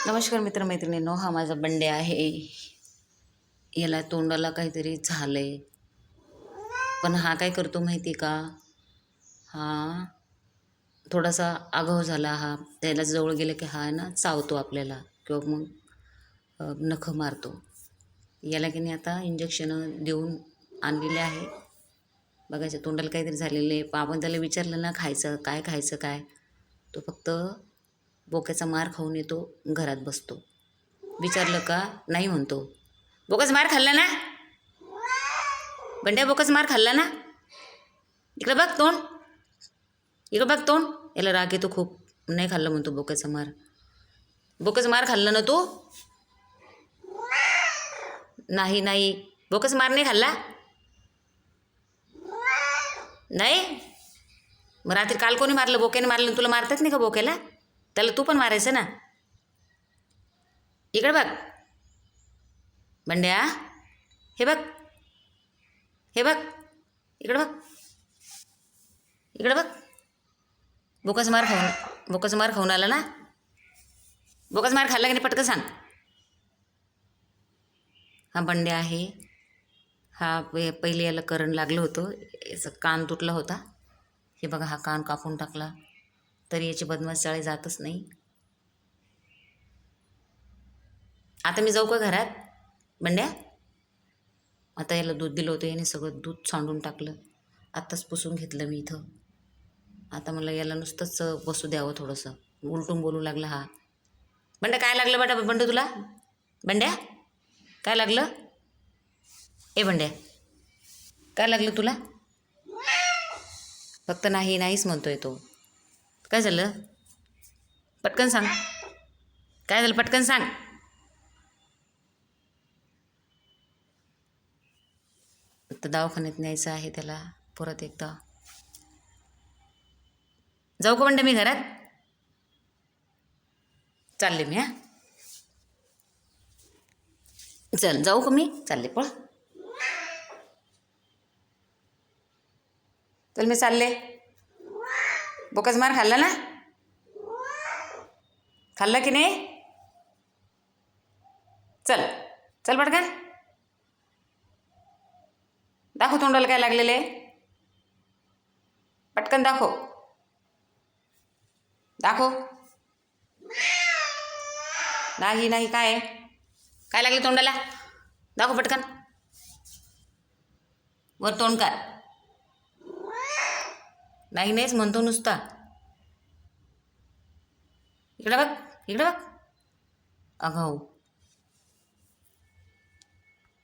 नमस्कार मित्रमैत्रिणींनो, हा माझा बंडे आहे. याला तोंडाला काहीतरी झालंय, पण हा काय करतो माहिती का? हा थोडासा आगाऊ झाला. हा त्याला जवळ गेलं की हा ना चावतो आपल्याला किंवा मग नखं मारतो. याला की नाही आता इंजेक्शन देऊन आणलेले आहे. बघायचं तोंडाला काहीतरी झालेलं आहे. आपण त्याला विचारलं ना खायचं काय, तो फक्त बोक्याचा मार खाऊन येतो, घरात बसतो. विचारलं का नाही म्हणतो. बोकस मार खाल्ला ना बंड्या, बोकस मार खाल्ला ना. इकडे बघ तोंड, इकडे बघ तोंड. याला राग येतो खूप. नाही खाल्लं म्हणतो बोक्याचा मार. बोकस मार खाल्ला ना तू? नाही नाही, बोकस मार नाही खाल्ला. नाही मग रात्री काल कोणी मारलं? बोक्याने मारलं. तुला मारतात नाही का बोक्याला? त्याला तू पण मारायचं ना. इकडे बघ बंड्या, हे बघ, हे बघ, इकडे बघ, इकडे बघ. बोकस मार खाऊन आला ना. बोकस मार खाल्ला की नाही पटकन सांग. हा बंड्या आहे. हा पहिले याला करंट लागलं होतं, याचा कान तुटला होता. हे बघा, हा कान कापून टाकला तरी याची बदमाश चाळी जातच नाही. आता मी जाऊ का घरात बंड्या? आता याला दूध दिलं होतं, याने सगळं दूध सांडून टाकलं. आत्ताच पुसून घेतलं मी इथं. आता मला याला नुसतंच बसू द्यावं थोडंसं. उलटून बोलू लागला हा. बंड्या काय लागलं बेटा? बंडू तुला? बंड्या काय लागलं? ए बंड्या काय लागलं तुला? फक्त नाही नाहीच म्हणतोय तो. काय झालं? पटकन सांग. काय झालं पटकन सांग. तर दवाखान्यात न्यायचं आहे त्याला परत एकदा. जाऊ का बंड्या मी घरात? चालले मी. चल जाऊ का मी? चालले, पळ. चल मी चालले. बोकस मार खाल्ला ना? खाल्ला की नाही? चल चल पटकन. दाखव तोंडाला काय लागलेलं आहे. पटकन दाखव, दाखव. नाही नाही, काय लागले तोंडाला? दाखव पटकन. वर तोंड कर. नाही नाहीच म्हणतो नुसता. इकडे बघ, इकडे बघ. अगाऊ.